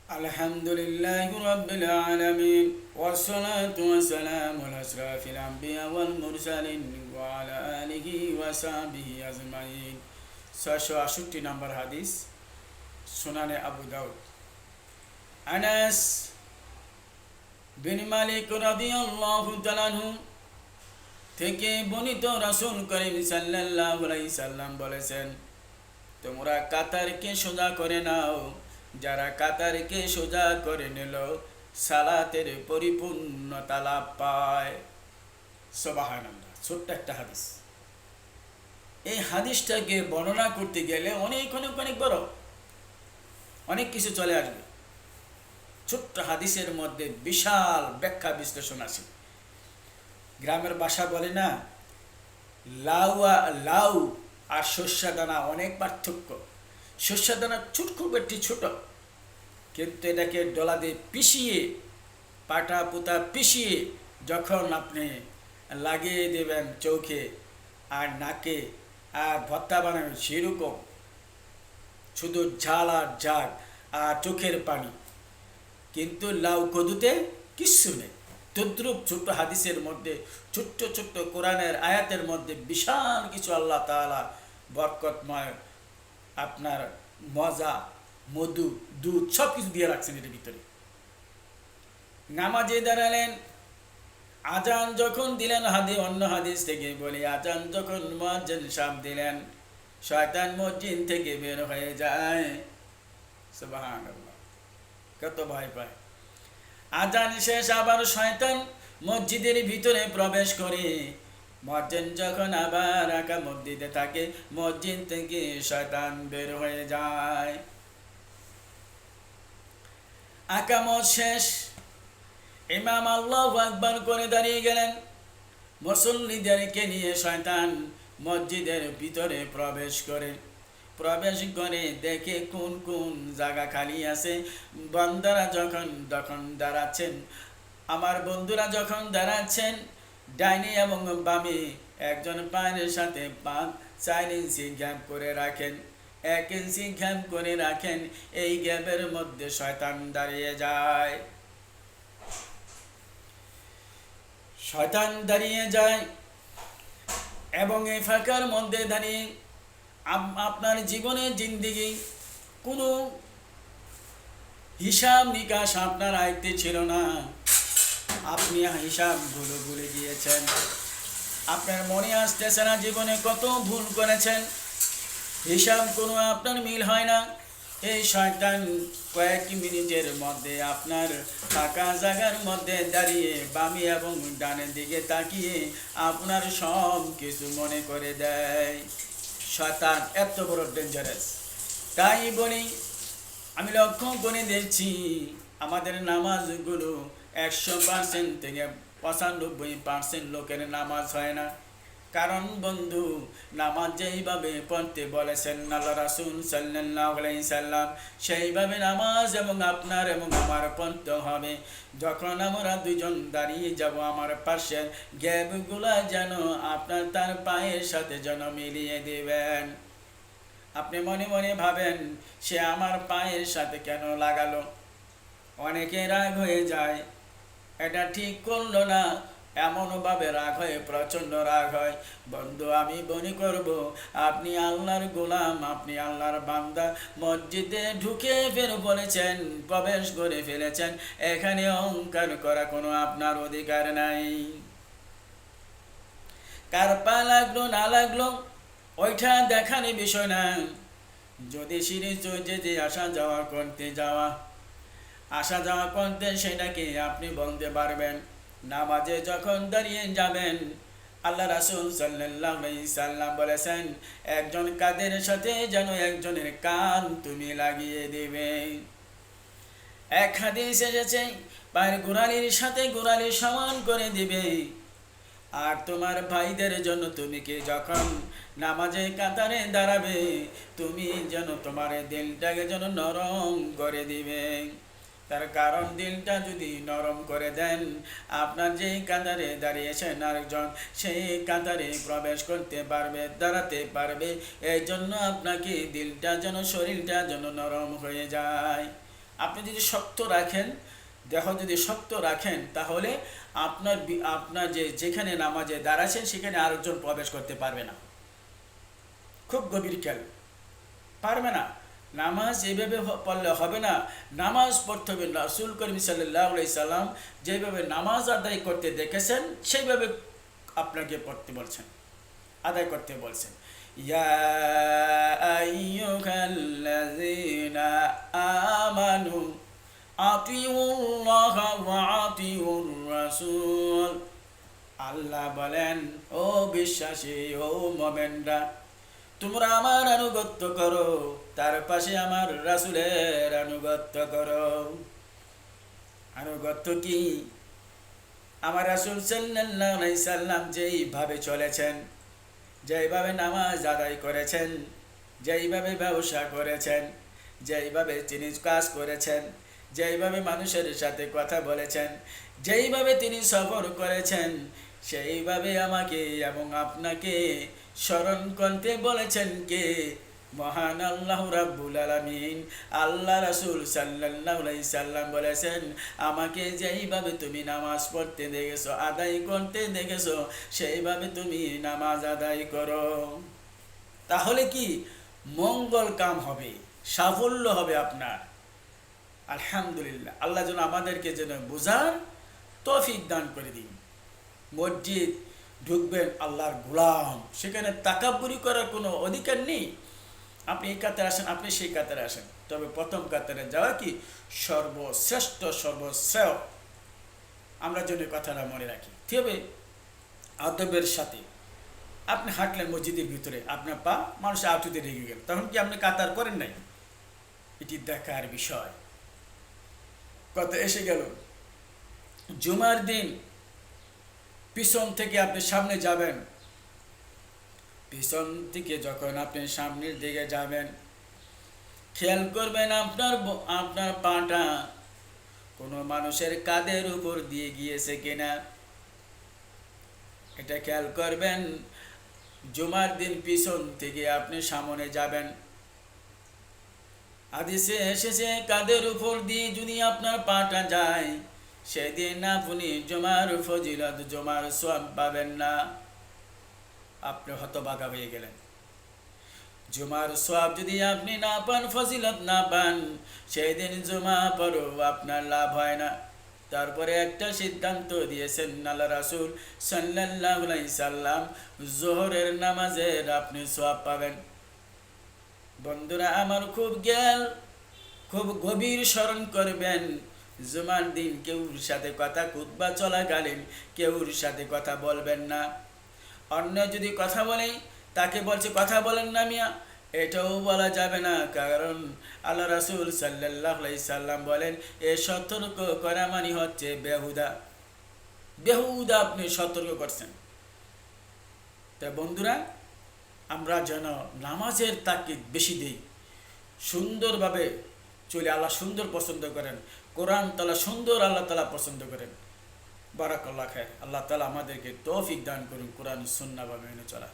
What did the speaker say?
الحمد لله رب العالمين والصلاة والسلام على أشرف الأنبياء والمرسلين وعلى آله وصحبه أجمعين 668 নম্বর হাদিস সুনানে আবু দাউদ আনাস বিন মালিক রাদিয়াল্লাহু তাআলা আনহু থেকে বর্ণিত রাসূল করিম সাল্লাল্লাহু আলাইহি সাল্লাম বলেছেন, তোমরা কাতারকে সোজা করে নাও, যারা কাতারকে সোজা করে নিল সালাতের পরিপূর্ণতা লাভ পায়। সুবহানাল্লাহ। ছোট্ট একটা হাদিস। এই হাদিসটাকে বর্ণনা করতে গেলে অনেক অনেক অনেক বড় অনেক কিছু চলে আসবে। ছোট্ট হাদিসের মধ্যে বিশাল ব্যাখ্যা বিশ্লেষণ আছে। গ্রামের ভাষা বলে না, লাউ আর শস্য দানা অনেক পার্থক্য। শস্য দানা খুব একটি ছোট, কিন্তু এটাকে ডলা দিয়ে পিষিয়ে, পাটা পুতা পিষিয়ে যখন আপনি লাগিয়ে দেবেন চোখে আর নাকে আর ভর্তা বানাবেন, সেরকম শুধু ঝাল আর ঝাল আর চোখের পানি, কিন্তু লাউ কদুতে কিচ্ছু নেই। তদ্রূপ ছোট্ট হাদিসের মধ্যে, ছোট্ট ছোট্ট কোরআনের আয়াতের মধ্যে বিশাল কিছু আল্লাহ তাআলা বরকতময়, আপনার মজা, মধু, দুধ সব কিছু দিয়ে রাখছেন এর ভিতরে। নামাজে দাঁড়ালেন, আজান যখন দিলেন, অন্য হাদিস থেকে বলি, আজান যখন মুয়াজ্জিন সাহেব দিলেন, শয়তান মসজিদ থেকে বের হয়ে যায়। সুবহানাল্লাহ, কত ভয় পায়। আজান শেষ, আবার শয়তান মসজিদের ভিতরে প্রবেশ করে। মুয়াজ্জিন যখন আবার ইকামত দিতে থাকে, মসজিদ থেকে শয়তান বের হয়ে যায়। ইকামত শেষ, ইমাম আল্লাহু আকবার করে দাঁড়িয়ে গেলেন। মুসল্লিদেরকে নিয়ে শয়তান মসজিদের ভিতরে প্রবেশ করে দেখে কোন কোন জায়গা খালি আছে। বান্দারা যখন দাঁড়াচ্ছেন, আমার বন্ধুরা যখন দাঁড়াচ্ছেন, ডাইনে এবং বামে একজন পায়ের সাথে 4 ইঞ্চি গ্যাপ করে রাখেন, 1 ইঞ্চি গ্যাপ করে রাখেন। এই গ্যাপের মধ্যে শয়তান দাঁড়িয়ে যায়। এবং এই ফাঁকার মধ্যে দাঁড়িয়ে আপনার জীবনের জিন্দেগি কোনো হিসাব নিকাশ আপনার আয়ত্তে ছিল না। আপনি হিসাবগুলো ভুলে গিয়েছেন। আপনার মনে আসতেছে না জীবনে কত ভুল করেছেন, হিসাব কোনো আপনার মিল হয় না। এই শয়তান কয়েক মিনিটের মধ্যে আপনার ফাঁকা জায়গার মধ্যে দাঁড়িয়ে বামে এবং ডানের দিকে তাকিয়ে আপনার সব কিছু মনে করে দেয়। শয়তান এত বড় ডেঞ্জারাস। তাই বলি, আমি লক্ষ্য করে দেখছি আমাদের নামাজগুলো 100% থেকে 95% লোকের নামাজ হয় না। কারণ বন্ধু, নামাজ যেইভাবে পড়তে বলেছেন আল্লাহ রাসূল সাল্লাল্লাহু আলাইহি সাল্লাম, সেইভাবে নামাজ এবং আপনার এবং আমার পড়তে হবে। যখন আমরা দুজন দাঁড়িয়ে যাব, আমার পাশে গ্যাপগুলা যেন আপনার তার পায়ের সাথে যেন মিলিয়ে দিবেন। আপনি মনে মনে ভাবেন, সে আমার পায়ের সাথে কেন লাগালো? অনেকে রাগ হয়ে যায়, এটা ঠিক করলো না, এমনভাবে রাগ হয়, প্রচণ্ড রাগ হয়। বন্ধু, আমি মনে করব আপনি আল্লাহর গোলাম, আপনি আল্লাহর বান্দা, মসজিদে ঢুকে বলেছেন, প্রবেশ করে ফেলেছেন, এখানে অহংকার করা কোনো আপনার অধিকার নাই। কার পা লাগলো না লাগলো ওইটা দেখানি বিষয় না। যদি সিঁড়ি চড়ে আসা যাওয়া করতে সেটাকে আপনি বলতে পারবেন। নামাজে যখন দাঁড়িয়ে যাবেন, আল্লাহ রাসূল সাল্লাল্লাহু আলাইহি সাল্লাম বলেছেন, একজন কাদের সাথে যেন একজনের কান তুমি লাগিয়ে দেবে। এক হাদিস এসেছে, পায়ের গোড়ালির সাথে গোড়ালি সমান করে দিবে। আর তোমার ভাইদের জন্য তুমি কি যখন নামাজে কাতারে দাঁড়াবে, তুমি যেন তোমার দিলটাকে যেন নরম করে দিবে। তার কারণ দিলটা যদি নরম করে দেন, আপনার যেই কাতারে দাঁড়িয়েছেন আরেকজন, সেই কাতারে প্রবেশ করতে পারবে, দাঁড়াতে পারবে। এই জন্য আপনাকে দিলটা যেন, শরীরটা যেন নরম হয়ে যায়। আপনি যদি শক্ত রাখেন, দেহ যদি শক্ত রাখেন, তাহলে আপনার যেখানে নামাজে দাঁড়াচ্ছেন সেখানে আরেকজন প্রবেশ করতে পারবে না। খুব গভীর খেয়াল, পারবে না। নামাজ এইভাবে পড়লে হবে না, নামাজ পড়তে হবে রাসূল করিম সাল্লাল্লাহু আলাইহি সাল্লাম যেভাবে নামাজ আদায় করতে দেখেছেন সেইভাবে আপনাকে পড়তে বলছেন, আদায় করতে বলছেন। ইয়া আইয়ুহাল্লাযীনা আমানু আতিউল্লাহ ওয়া আতিউর রাসূল। আল্লাহ বলেন, ও বিশ্বাসী, ও মুমিনরা, তোমরা আমার আনুগত্য করো, তার পাশে আমার রাসূলের আনুগত্য করো। আনুগত্য কি? আমার রাসূল সাল্লাল্লাহু আলাইহি সাল্লাম যেইভাবে চলেছেন, যেইভাবে নামাজ আদায় করেছেন, যেইভাবে ব্যবসা করেছেন, যেইভাবে তিনি কাজ করেছেন, যেইভাবে মানুষের সাথে কথা বলেছেন, যেইভাবে তিনি সফর করেছেন, সেইভাবে আমাকে এবং আপনাকে স্মরণ করতে বলেছেন কে? মহান আল্লাহ রাব্বুল আলামিন। আল্লাহ রাসূল সাল্লাল্লাহু আলাইহি সাল্লাম বলেছেন, আমাকে যেইভাবে তুমি নামাজ পড়তে দেখেছো, আদায় করতে দেখেছো, সেইভাবে তুমি নামাজ আদায় করো। তাহলে কি মঙ্গল কাম হবে, সাফল্য হবে আপনার। আলহামদুলিল্লাহ, আল্লাহ যেন আমাদেরকে যেন বোঝার তৌফিক দান করে দিন। মসজিদ ঢুকবেন আল্লাহর গোলাম, সেখানে তাকাব্বুরি করার কোনো অধিকার নেই। আপনি এই কাতারে আসেন, আপনি সেই কাতারে আসেন, তবে প্রথম কাতারে যাওয়া কি সর্বশ্রেষ্ঠ, সর্বশ্রেয়। আমরা যেন কথাটা মনে রাখি। ঠিক হবে? আদবের সাথে আপনি হাঁটলেন মসজিদের ভিতরে, আপনার পা মানুষের আঁটুতে রেগে গেল, তখন কি আপনি কাতার করেন নাই? এটি দেখার বিষয়। কথা এসে গেল জুমার দিন, পিছন থেকে আপনি সামনে যাবেন, পিছন থেকে যখন আপনি সামনের দিকে যাবেন, খেয়াল করবেন আপনার পাটা কোনো মানুষের কাঁধের উপর দিয়ে গিয়েছে কিনা, এটা খেয়াল করবেন। জুমার দিন পিছন থেকে আপনি সামনে যাবেন, হাদিসে এসেছে কাঁধের উপর দিয়ে যদি আপনার পাটা যায়, সেদিন আপনি জুমার ফজিলত, জুমার সওয়াব পাবেন না, আপনি হতভাগা হয়ে গেলেন। জুমার সওয়াব যদি আপনি না পান, ফজিলত না পান, সেদিন জুমা পড়ো আপনার লাভ হয় না। তারপরে একটা সিদ্ধান্ত দিয়েছেন আল্লাহ রাসূল সাল্লাল্লাহু আলাইহি সাল্লাম, যোহরের নামাজের আপনি সওয়াব পাবেন। বন্ধুরা আমার, খুব গভীর স্মরণ করবেন, জুমার দিন কেউর সাথে কথা, খুতবা চলাকালীন কেউর সাথে কথা বলবেন না। অন্য যদি কথা বলে, তাকে বলছে কথা বলেন না মিয়া, এটাও বলা যাবে না, কারণ আল্লাহ রাসূল সাল্লাল্লাহু আলাইহি সাল্লাম বলেন, এ সতর্ক করা মানে হচ্ছে বেহুদা, বেহুদা আপনি সতর্ক করছেন। তা বন্ধুরা, আমরা যেন নামাজের তাকিদ বেশি দেই, সুন্দরভাবে চলে। আল্লাহ সুন্দর পছন্দ করেন, কোরআন তাআলা সুন্দর আল্লাহ তাআলা পছন্দ করেন। বারাকাল্লাহ খায়র। আল্লাহ তাআলা আমাদেরকে তৌফিক দান করুন কোরআন সুন্নাহ ভাবে মেনে চলা।